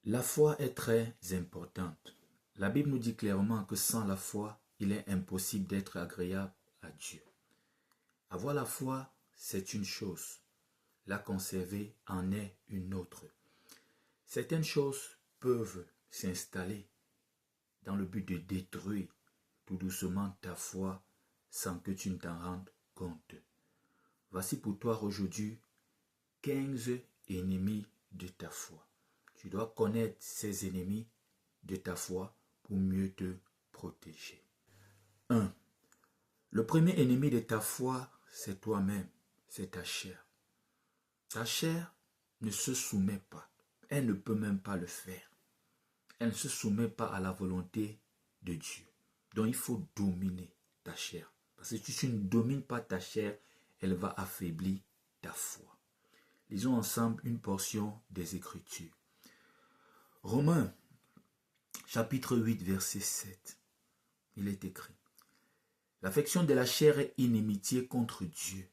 La foi est très importante. La Bible nous dit clairement que sans la foi, il est impossible d'être agréable à Dieu. Avoir la foi, c'est une chose. La conserver en est une autre. Certaines choses peuvent s'installer dans le but de détruire tout doucement ta foi sans que tu ne t'en rendes compte. Voici pour toi aujourd'hui 15 ennemis de ta foi. Tu dois connaître ces ennemis de ta foi pour mieux te protéger. 1. Le premier ennemi de ta foi, c'est toi-même, c'est ta chair. Ta chair ne se soumet pas. Elle ne peut même pas le faire. Elle ne se soumet pas à la volonté de Dieu. Donc il faut dominer ta chair. Parce que si tu ne domines pas ta chair, elle va affaiblir ta foi. Lisons ensemble une portion des Écritures. Romains, chapitre 8, verset 7. Il est écrit: l'affection de la chair est inimitié contre Dieu,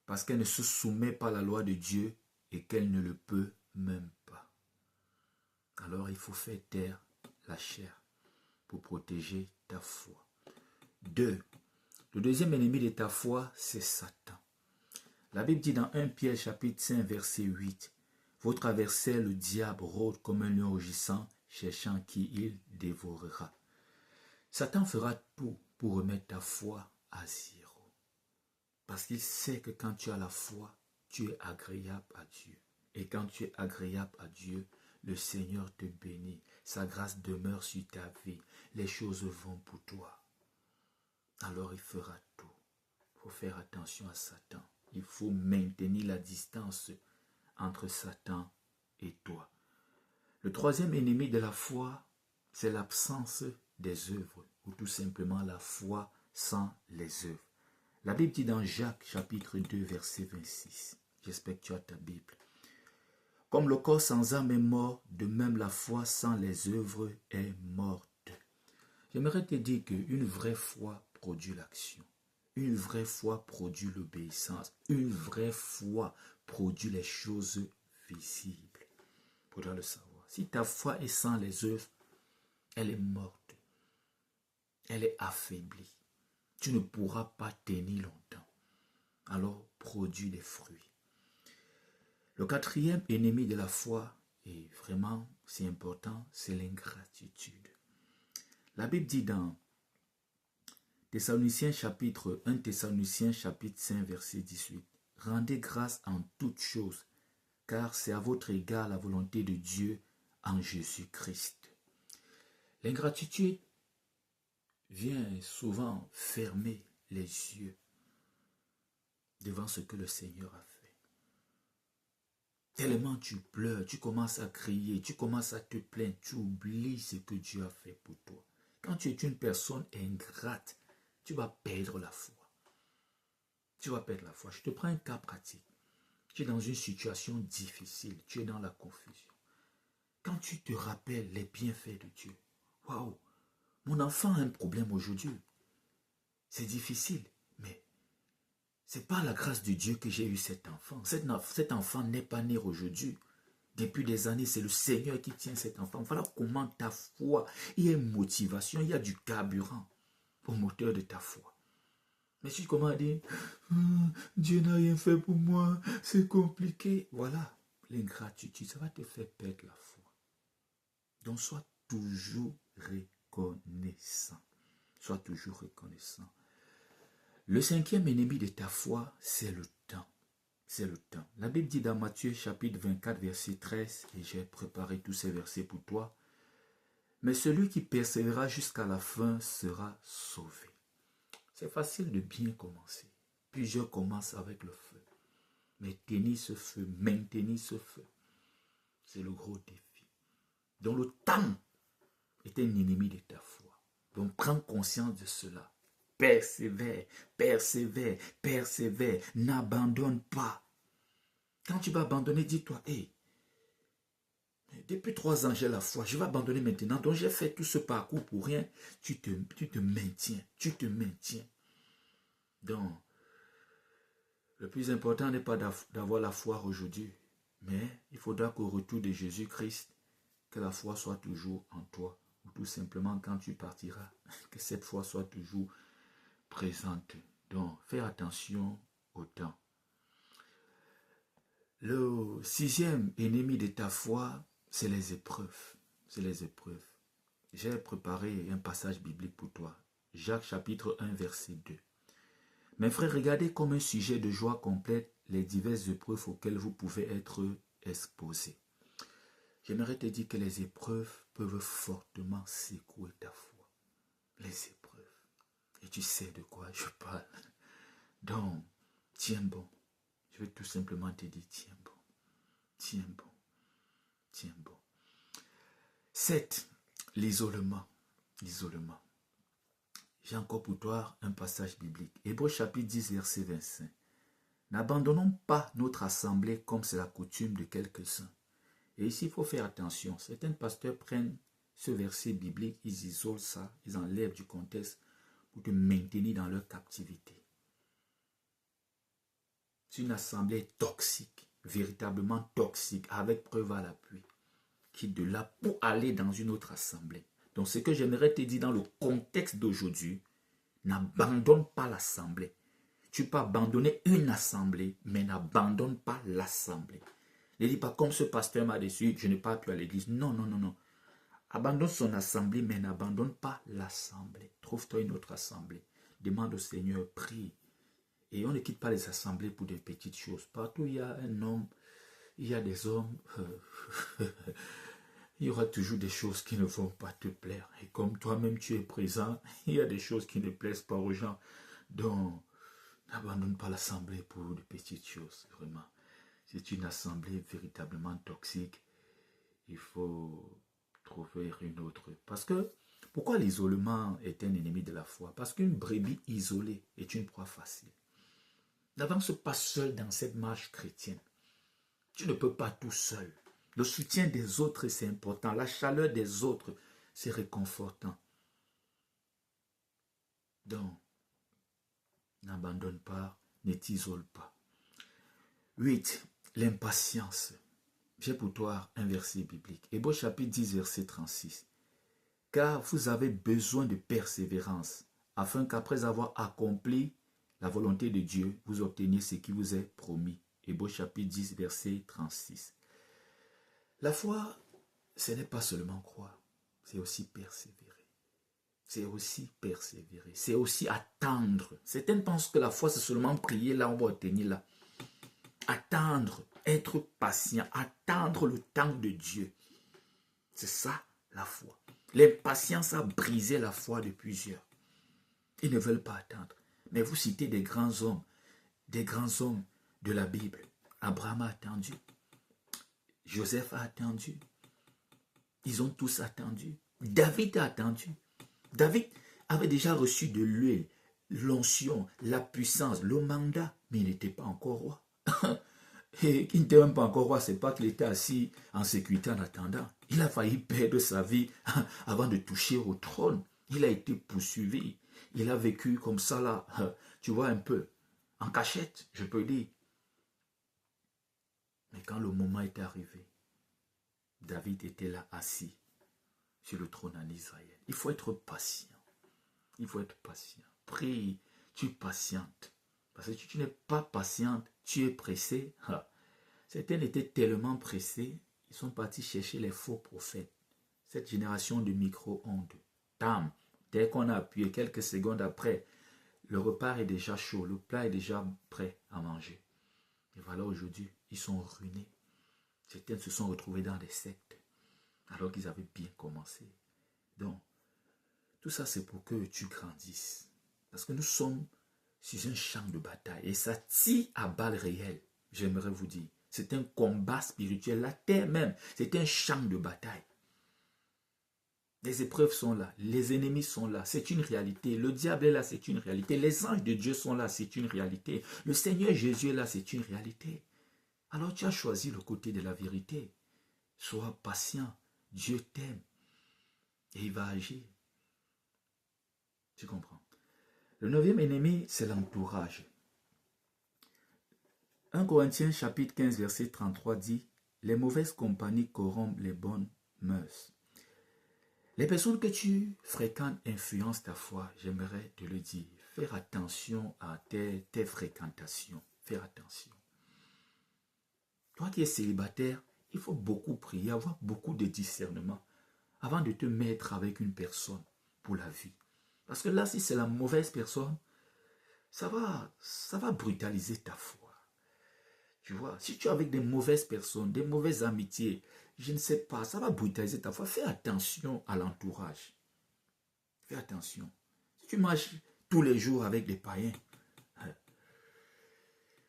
parce qu'elle ne se soumet pas à la loi de Dieu et qu'elle ne le peut même pas. Alors il faut faire taire la chair pour protéger ta foi. 2. Le deuxième ennemi de ta foi, c'est Satan. La Bible dit dans 1 Pierre chapitre 5 verset 8: votre adversaire le diable rôde comme un lion rugissant, cherchant qui il dévorera. Satan fera tout pour remettre ta foi à zéro. Parce qu'il sait que quand tu as la foi, tu es agréable à Dieu. Et quand tu es agréable à Dieu, le Seigneur te bénit. Sa grâce demeure sur ta vie. Les choses vont pour toi. Alors il fera tout. Il faut faire attention à Satan. Il faut maintenir la distance entre Satan et toi. Le troisième ennemi de la foi, c'est l'absence des œuvres, ou tout simplement la foi sans les œuvres. La Bible dit dans Jacques chapitre 2 verset 26, j'espère que tu as ta Bible: comme le corps sans âme est mort, de même la foi sans les œuvres est morte. J'aimerais te dire qu'une vraie foi produit l'action. Une vraie foi produit l'obéissance. Une vraie foi produit les choses visibles. Il faudra le savoir. Si ta foi est sans les œuvres, elle est morte. Elle est affaiblie. Tu ne pourras pas tenir longtemps. Alors, produis les fruits. Le quatrième ennemi de la foi, et vraiment c'est important, c'est l'ingratitude. La Bible dit dans 1 Thessaloniciens chapitre 5 verset 18: rendez grâce en toutes choses, car c'est à votre égard la volonté de Dieu en Jésus-Christ. L'ingratitude vient souvent fermer les yeux devant ce que le Seigneur a fait. Tellement tu pleures, tu commences à crier, tu commences à te plaindre, tu oublies ce que Dieu a fait pour toi. Quand tu es une personne ingrate, tu vas perdre la foi. Tu vas perdre la foi. Je te prends un cas pratique. Tu es dans une situation difficile, tu es dans la confusion. Quand tu te rappelles les bienfaits de Dieu, waouh, mon enfant a un problème aujourd'hui. C'est difficile, mais c'est par la grâce de Dieu que j'ai eu cet enfant. Cet enfant n'est pas né aujourd'hui. Depuis des années, c'est le Seigneur qui tient cet enfant. Voilà comment ta foi, il y a une motivation, il y a du carburant au moteur de ta foi. Mais si tu commences à dire, Dieu n'a rien fait pour moi, c'est compliqué. Voilà, l'ingratitude, ça va te faire perdre la foi. Donc sois toujours reconnaissant. Sois toujours reconnaissant. Le cinquième ennemi de ta foi, c'est le temps. C'est le temps. La Bible dit dans Matthieu chapitre 24, verset 13, et j'ai préparé tous ces versets pour toi: mais celui qui persévérera jusqu'à la fin sera sauvé. C'est facile de bien commencer. Plusieurs commencent avec le feu. Mais tenir ce feu, maintenir ce feu, c'est le gros défi. Donc le temps est un ennemi de ta foi. Donc prends conscience de cela. Persévère, persévère, persévère. N'abandonne pas. Quand tu vas abandonner, dis-toi, depuis 3 ans, j'ai la foi. Je vais abandonner maintenant. Donc j'ai fait tout ce parcours pour rien. Tu te maintiens. Tu te maintiens. Donc, le plus important n'est pas d'avoir la foi aujourd'hui, mais il faudra qu'au retour de Jésus-Christ, que la foi soit toujours en toi. Ou tout simplement quand tu partiras, que cette foi soit toujours présente. Donc, fais attention au temps. Le sixième ennemi de ta foi, c'est les épreuves. C'est les épreuves. J'ai préparé un passage biblique pour toi. Jacques chapitre 1, verset 2. Mes frères, regardez comme un sujet de joie complète les diverses épreuves auxquelles vous pouvez être exposés. J'aimerais te dire que les épreuves peuvent fortement secouer ta foi. Les épreuves. Et tu sais de quoi je parle. Donc, tiens bon. Je vais tout simplement te dire, tiens bon. Tiens bon. Tiens bon. 7. L'isolement. L'isolement. J'ai encore pour toi un passage biblique. Hébreux chapitre 10, verset 25. N'abandonnons pas notre assemblée comme c'est la coutume de quelques-uns. Et ici, il faut faire attention. Certains pasteurs prennent ce verset biblique, ils isolent ça, ils enlèvent du contexte pour te maintenir dans leur captivité. C'est une assemblée toxique, véritablement toxique, avec preuve à l'appui. Quitte de là pour aller dans une autre assemblée. Donc ce que j'aimerais te dire dans le contexte d'aujourd'hui, n'abandonne pas l'assemblée. Tu peux abandonner une assemblée, mais n'abandonne pas l'assemblée. Ne dis pas comme ce pasteur m'a déçu, je n'ai pas pu à l'église. Non, non, non, non. Abandonne son assemblée, mais n'abandonne pas l'assemblée. Trouve-toi une autre assemblée. Demande au Seigneur, prie. Et on ne quitte pas les assemblées pour des petites choses. Partout il y a un homme, il y a des hommes. Il y aura toujours des choses qui ne vont pas te plaire. Et comme toi-même tu es présent, il y a des choses qui ne plaisent pas aux gens. Donc, n'abandonne pas l'assemblée pour de petites choses, vraiment. C'est une assemblée véritablement toxique. Il faut trouver une autre. Parce que, pourquoi l'isolement est un ennemi de la foi? Parce qu'une brebis isolée est une proie facile. N'avance pas seul dans cette marche chrétienne. Tu ne peux pas tout seul. Le soutien des autres, c'est important. La chaleur des autres, c'est réconfortant. Donc, n'abandonne pas, ne t'isole pas. 8. L'impatience. J'ai pour toi un verset biblique. Hébreux chapitre 10, verset 36. Car vous avez besoin de persévérance, afin qu'après avoir accompli la volonté de Dieu, vous obteniez ce qui vous est promis. Hébreux chapitre 10, verset 36. La foi, ce n'est pas seulement croire, c'est aussi persévérer. C'est aussi persévérer, c'est aussi attendre. Certains pensent que la foi, c'est seulement prier là, on va obtenir là. Attendre, être patient, attendre le temps de Dieu. C'est ça la foi. L'impatience a brisé la foi de plusieurs. Ils ne veulent pas attendre. Mais vous citez des grands hommes de la Bible. Abraham a attendu. Joseph a attendu. Ils ont tous attendu. David a attendu. David avait déjà reçu de l'huile, l'onction, la puissance, le mandat, mais il n'était pas encore roi. Et qu'il n'était même pas encore roi, c'est pas qu'il était assis en sécurité en attendant. Il a failli perdre sa vie avant de toucher au trône. Il a été poursuivi. Il a vécu comme ça là, tu vois un peu, en cachette, je peux dire. Mais quand le moment est arrivé, David était là assis sur le trône en Israël. Il faut être patient. Il faut être patient. Prie, tu patientes. Parce que si tu n'es pas patiente, tu es pressé. Certains étaient tellement pressés, ils sont partis chercher les faux prophètes. Cette génération de micro-ondes. Tam, dès qu'on a appuyé quelques secondes après, le repas est déjà chaud, le plat est déjà prêt à manger. Et voilà aujourd'hui, ils sont ruinés. Certains se sont retrouvés dans des sectes, alors qu'ils avaient bien commencé. Donc, tout ça c'est pour que tu grandisses. Parce que nous sommes sur un champ de bataille et ça tire à balles réelles, j'aimerais vous dire. C'est un combat spirituel, la terre même, c'est un champ de bataille. Les épreuves sont là, les ennemis sont là, c'est une réalité. Le diable est là, c'est une réalité. Les anges de Dieu sont là, c'est une réalité. Le Seigneur Jésus est là, c'est une réalité. Alors tu as choisi le côté de la vérité. Sois patient, Dieu t'aime et il va agir. Tu comprends? Le 9e ennemi, c'est l'entourage. 1 Corinthiens chapitre 15 verset 33 dit « Les mauvaises compagnies corrompent les bonnes mœurs. Les personnes que tu fréquentes influencent ta foi, j'aimerais te le dire. Faire attention à tes fréquentations. Faire attention. Toi qui es célibataire, il faut beaucoup prier, avoir beaucoup de discernement avant de te mettre avec une personne pour la vie. Parce que là, si c'est la mauvaise personne, ça va brutaliser ta foi. Tu vois, si tu es avec des mauvaises personnes, des mauvaises amitiés, je ne sais pas, ça va brutaliser ta foi. Fais attention à l'entourage. Fais attention. Si tu marches tous les jours avec des païens, il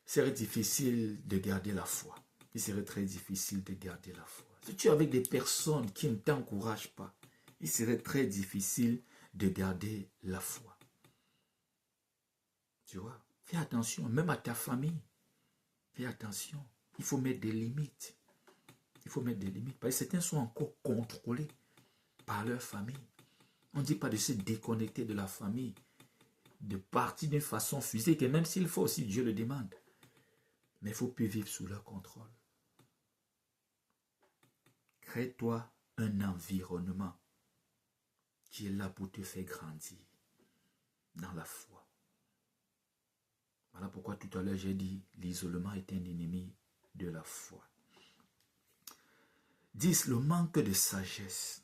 serait difficile de garder la foi. Il serait très difficile de garder la foi. Si tu es avec des personnes qui ne t'encouragent pas, il serait très difficile de garder la foi. Tu vois, fais attention, même à ta famille. Fais attention. Il faut mettre des limites. Il faut mettre des limites. Parce que certains sont encore contrôlés par leur famille. On ne dit pas de se déconnecter de la famille, de partir d'une façon physique, et même s'il faut aussi, Dieu le demande. Mais il ne faut plus vivre sous leur contrôle. Crée-toi un environnement qui est là pour te faire grandir dans la foi. Voilà pourquoi tout à l'heure j'ai dit l'isolement est un ennemi de la foi. 10. Le manque de sagesse.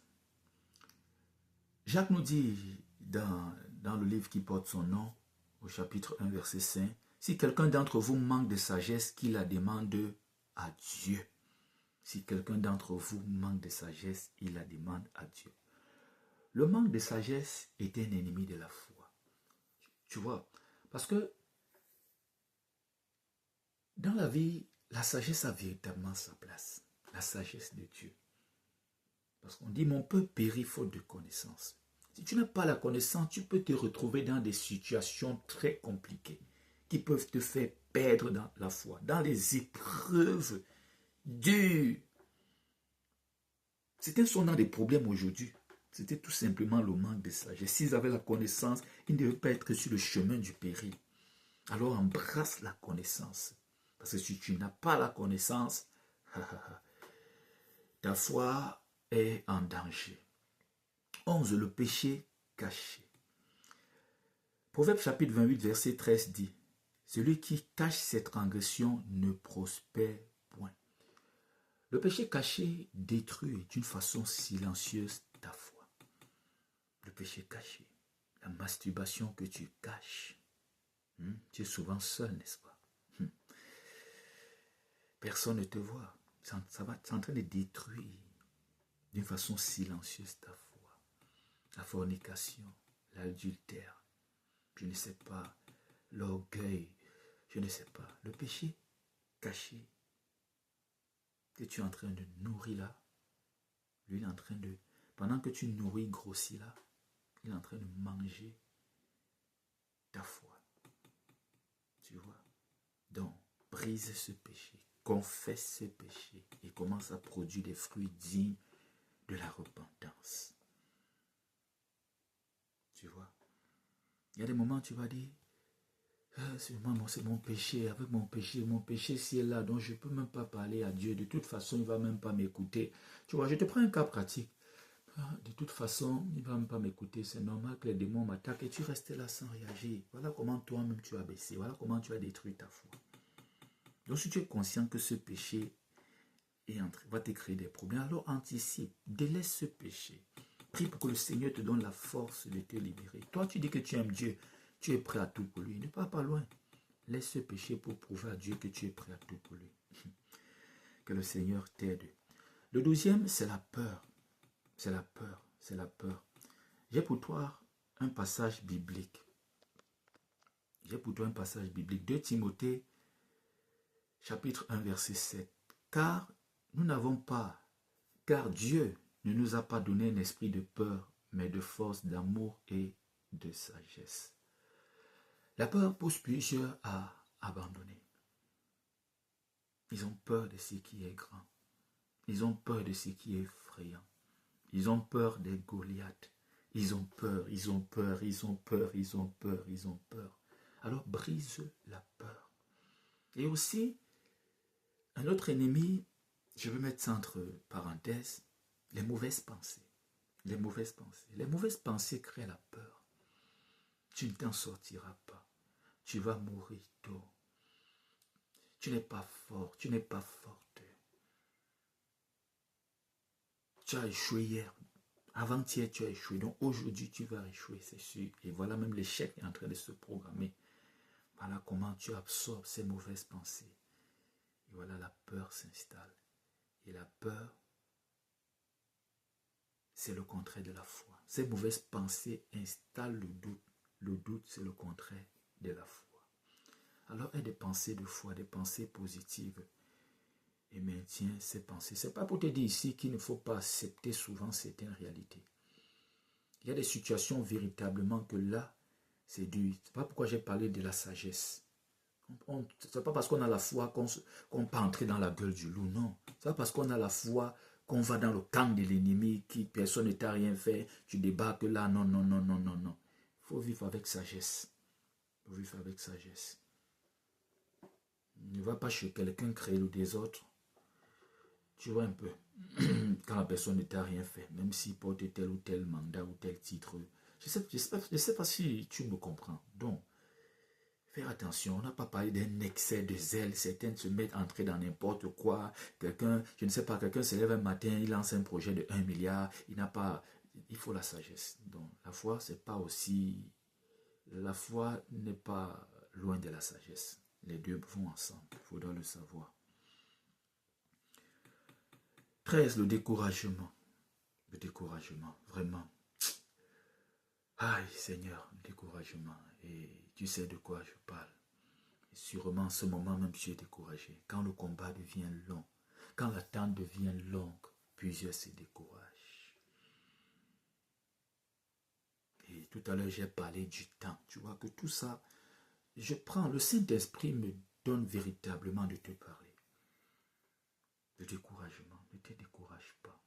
Jacques nous dit dans le livre qui porte son nom, au chapitre 1, verset 5, si quelqu'un d'entre vous manque de sagesse, qu'il la demande à Dieu. Si quelqu'un d'entre vous manque de sagesse, il la demande à Dieu. Le manque de sagesse est un ennemi de la foi. Tu vois, parce que dans la vie, la sagesse a véritablement sa place. La sagesse de Dieu. Parce qu'on dit, mon peuple périt faute de connaissance. Si tu n'as pas la connaissance, tu peux te retrouver dans des situations très compliquées qui peuvent te faire perdre dans la foi, dans les épreuves dures. Certains sont dans des problèmes aujourd'hui. C'était tout simplement le manque de sagesse. S'ils avaient la connaissance, ils ne devaient pas être sur le chemin du péril. Alors embrasse la connaissance. Parce que si tu n'as pas la connaissance, ta foi est en danger. 11. Le péché caché. Proverbe chapitre 28, verset 13 dit, celui qui cache ses transgressions ne prospère point. Le péché caché détruit d'une façon silencieuse ta foi. Le péché caché, la masturbation que tu caches. Tu es souvent seul, n'est-ce pas? Personne ne te voit. C'est en train de détruire d'une façon silencieuse ta foi. La fornication, l'adultère, je ne sais pas, l'orgueil, je ne sais pas. Le péché caché que tu es en train de nourrir là, lui il est en train de, pendant que tu nourris, grossis là, il est en train de manger ta foi. Tu vois? Donc, brise ce péché, confesse ce péché et commence à produire des fruits dignes de la repentance. Tu vois? Il y a des moments où tu vas dire, c'est mon péché, avec mon péché c'est là, donc je ne peux même pas parler à Dieu, de toute façon il ne va même pas m'écouter. Tu vois, je te prends un cas pratique. De toute façon, il ne va même pas m'écouter, c'est normal que les démons m'attaquent et tu restes là sans réagir. Voilà comment toi-même tu as baissé, voilà comment tu as détruit ta foi. Donc si tu es conscient que ce péché va te créer des problèmes, alors anticipe, délaisse ce péché. Prie pour que le Seigneur te donne la force de te libérer. Toi, tu dis que tu aimes Dieu, tu es prêt à tout pour lui. Ne pars pas loin. Laisse ce péché pour prouver à Dieu que tu es prêt à tout pour lui. Que le Seigneur t'aide. Le 12e, c'est la peur. C'est la peur. C'est la peur. J'ai pour toi un passage biblique. 2 Timothée, chapitre 1, verset 7. Car Dieu ne nous a pas donné un esprit de peur, mais de force, d'amour et de sagesse. La peur pousse plusieurs à abandonner. Ils ont peur de ce qui est grand. Ils ont peur de ce qui est effrayant. Ils ont peur des Goliaths. Ils ont peur. Alors brise la peur. Et aussi, un autre ennemi, je vais mettre ça entre parenthèses, Les mauvaises pensées. Les mauvaises pensées. Les mauvaises pensées créent la peur. Tu ne t'en sortiras pas. Tu vas mourir tôt. Tu n'es pas fort. Tu n'es pas forte. Tu as échoué hier. Avant-hier, tu as échoué. Donc aujourd'hui, tu vas échouer, c'est sûr. Et voilà, même l'échec est en train de se programmer. Voilà comment tu absorbes ces mauvaises pensées. Et voilà, la peur s'installe. Et la peur, c'est le contraire de la foi. Ces mauvaises pensées installent le doute. Le doute, c'est le contraire de la foi. Alors, aie des pensées de foi, des pensées positives. Et maintiens ces pensées. Ce n'est pas pour te dire ici qu'il ne faut pas accepter souvent certaines réalités. Il y a des situations véritablement que là, c'est dur. C'est pas pourquoi j'ai parlé de la sagesse. C'est pas parce qu'on a la foi qu'on peut entrer dans la gueule du loup, non. C'est pas parce qu'on a la foi qu'on va dans le camp de l'ennemi, qui personne ne t'a rien fait, tu débarques là, non, non, non, non, non, non. Il faut vivre avec sagesse. Il faut vivre avec sagesse. Ne va pas chez quelqu'un créer le désordre. Tu vois un peu, quand la personne ne t'a rien fait, même s'il porte tel ou tel mandat ou tel titre. Je sais pas si tu me comprends. Donc, faire attention, on n'a pas parlé d'un excès de zèle. Certains se mettent à entrer dans n'importe quoi. Quelqu'un, je ne sais pas, quelqu'un se lève un matin, il lance un projet de 1 milliard. Il n'a pas, il faut la sagesse. Donc, la foi, c'est pas aussi, la foi n'est pas loin de la sagesse. Les deux vont ensemble, il faudra le savoir. 13, le découragement. Le découragement, vraiment. Aïe, Seigneur, le découragement. Et tu sais de quoi je parle. Et sûrement, en ce moment même, tu es découragé. Quand le combat devient long, quand l'attente devient longue, plusieurs se découragent. Et tout à l'heure, j'ai parlé du temps. Tu vois que tout ça, je prends, le Saint-Esprit me donne véritablement de te parler. Le découragement, ne te décourage pas.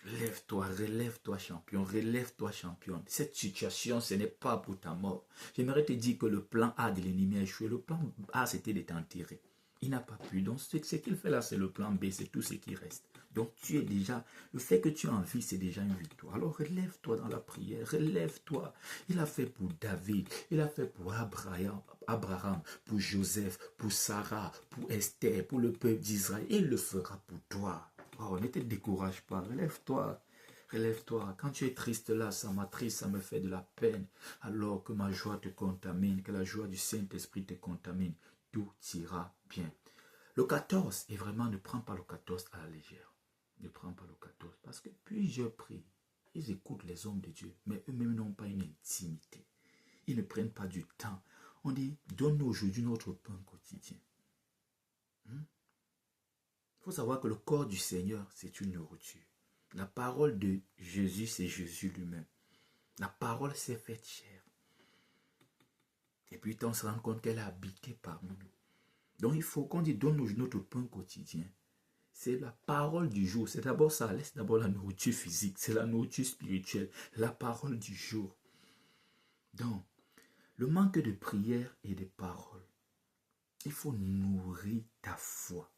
Relève-toi champion, relève-toi championne. Cette situation, ce n'est pas pour ta mort. J'aimerais te dire que le plan A de l'ennemi a échoué. Le plan A, c'était de t'enterrer. Il n'a pas pu. Donc, ce qu'il fait là, c'est le plan B, c'est tout ce qui reste. Donc, tu es déjà, le fait que tu es en vie, c'est déjà une victoire. Alors, relève-toi dans la prière, relève-toi. Il a fait pour David, il a fait pour Abraham, pour Joseph, pour Sarah, pour Esther, pour le peuple d'Israël. Il le fera pour toi. Oh, ne te décourage pas, relève-toi. Relève-toi. Quand tu es triste là, ça m'attriste, ça me fait de la peine. Alors que ma joie te contamine, que la joie du Saint-Esprit te contamine, tout ira bien. Le 14, et vraiment ne prends pas le 14 à la légère. Ne prends pas le 14, parce que plusieurs prient. Ils écoutent les hommes de Dieu, mais eux-mêmes n'ont pas une intimité. Ils ne prennent pas du temps. On dit, donne-nous aujourd'hui notre pain quotidien. Il faut savoir que le corps du Seigneur, c'est une nourriture. La parole de Jésus, c'est Jésus lui-même. La parole s'est faite chair. Et puis, on se rend compte qu'elle a habité parmi nous. Donc, il faut qu'on dise, donne-nous notre pain quotidien. C'est la parole du jour. C'est d'abord ça. Laisse d'abord la nourriture physique. C'est la nourriture spirituelle. La parole du jour. Donc, le manque de prière et de parole. Il faut nourrir ta foi.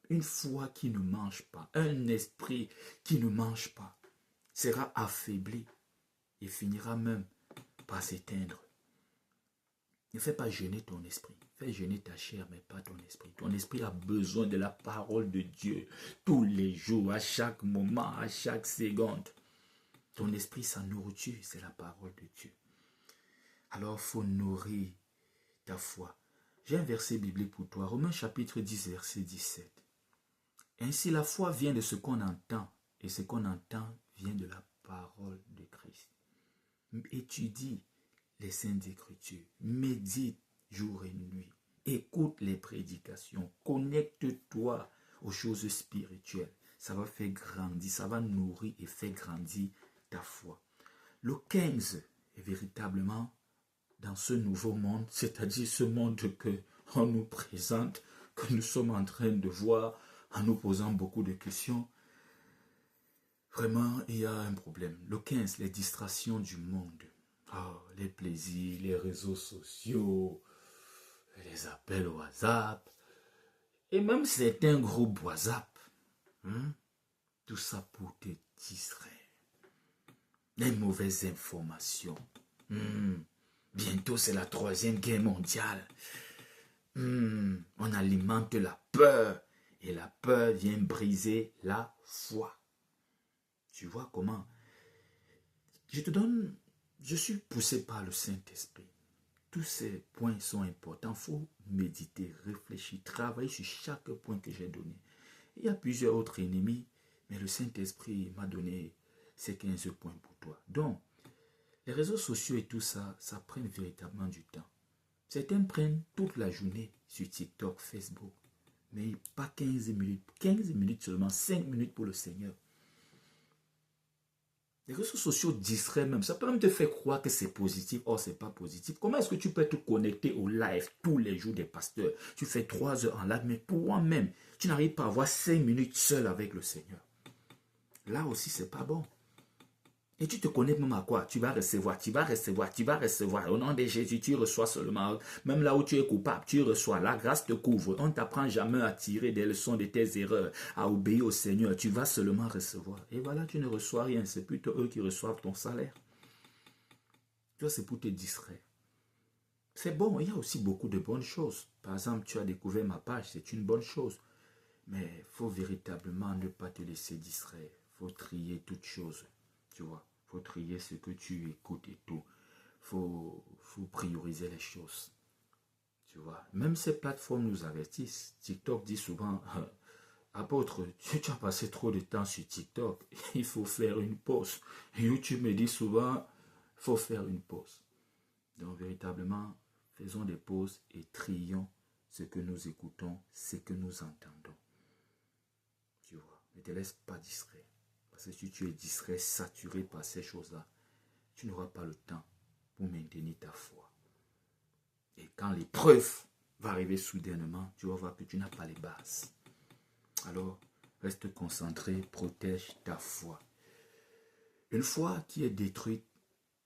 Une foi qui ne mange pas, un esprit qui ne mange pas, sera affaibli et finira même par s'éteindre. Ne fais pas jeûner ton esprit. Fais jeûner ta chair, mais pas ton esprit. Ton esprit a besoin de la parole de Dieu tous les jours, à chaque moment, à chaque seconde. Ton esprit, sa nourriture, c'est la parole de Dieu. Alors, il faut nourrir ta foi. J'ai un verset biblique pour toi. Romains chapitre 10, verset 17. Ainsi, la foi vient de ce qu'on entend, et ce qu'on entend vient de la parole de Christ. Étudie les Saintes Écritures, médite jour et nuit, écoute les prédications, connecte-toi aux choses spirituelles. Ça va faire grandir, ça va nourrir et faire grandir ta foi. Le 15 est véritablement dans ce nouveau monde, c'est-à-dire ce monde que on nous présente, que nous sommes en train de voir, en nous posant beaucoup de questions. Vraiment, il y a un problème. Le 15, les distractions du monde. Oh, les plaisirs, les réseaux sociaux, les appels WhatsApp, et même certains groupes WhatsApp. Tout ça pour te distrait. Les mauvaises informations. Bientôt, c'est la 3e guerre mondiale. On alimente la peur. Et la peur vient briser la foi. Tu vois comment? Je suis poussé par le Saint-Esprit. Tous ces points sont importants. Il faut méditer, réfléchir, travailler sur chaque point que j'ai donné. Il y a plusieurs autres ennemis, mais le Saint-Esprit m'a donné ces 15 points pour toi. Donc, les réseaux sociaux et tout ça, ça prend véritablement du temps. Certains prennent toute la journée sur TikTok, Facebook, mais pas 15 minutes. 15 minutes seulement, 5 minutes pour le Seigneur. Les réseaux sociaux distraient même. Ça peut même te faire croire que c'est positif. Or, ce n'est pas positif. Comment est-ce que tu peux te connecter au live tous les jours des pasteurs? Tu fais 3 heures en live, mais pour moi-même, tu n'arrives pas à avoir 5 minutes seul avec le Seigneur. Là aussi, ce n'est pas bon. Et tu te connectes même à quoi? Tu vas recevoir, tu vas recevoir, tu vas recevoir. Au nom de Jésus, tu reçois seulement. Même là où tu es coupable, tu reçois. La grâce te couvre. On ne t'apprend jamais à tirer des leçons de tes erreurs, à obéir au Seigneur. Tu vas seulement recevoir. Et voilà, tu ne reçois rien. C'est plutôt eux qui reçoivent ton salaire. Tu vois, c'est pour te distraire. C'est bon, il y a aussi beaucoup de bonnes choses. Par exemple, tu as découvert ma page, c'est une bonne chose. Mais il faut véritablement ne pas te laisser distraire. Il faut trier toutes choses. Tu vois, il faut trier ce que tu écoutes et tout. Il faut prioriser les choses. Tu vois, même ces plateformes nous avertissent. TikTok dit souvent, apôtre, tu as passé trop de temps sur TikTok. Il faut faire une pause. YouTube me dit souvent, il faut faire une pause. Donc, véritablement, faisons des pauses et trions ce que nous écoutons, ce que nous entendons. Tu vois, ne te laisse pas distraire. Parce que si tu es distrait, saturé par ces choses-là, tu n'auras pas le temps pour maintenir ta foi. Et quand l'épreuve va arriver soudainement, tu vas voir que tu n'as pas les bases. Alors, reste concentré, protège ta foi. Une foi qui est détruite,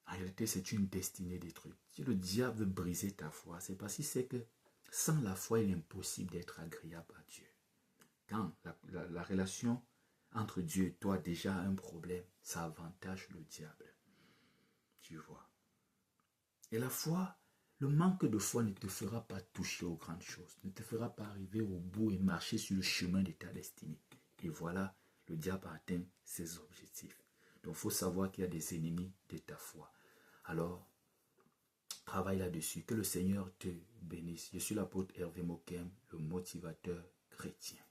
en réalité, c'est une destinée détruite. Si le diable veut briser ta foi, c'est parce qu'il sait que sans la foi, il est impossible d'être agréable à Dieu. Quand la relation entre Dieu et toi déjà a un problème, ça avantage le diable. Tu vois. Et la foi, le manque de foi ne te fera pas toucher aux grandes choses, ne te fera pas arriver au bout et marcher sur le chemin de ta destinée. Et voilà, le diable atteint ses objectifs. Donc, il faut savoir qu'il y a des ennemis de ta foi. Alors, travaille là-dessus. Que le Seigneur te bénisse. Je suis l'apôtre Hervé Mokem, le motivateur chrétien.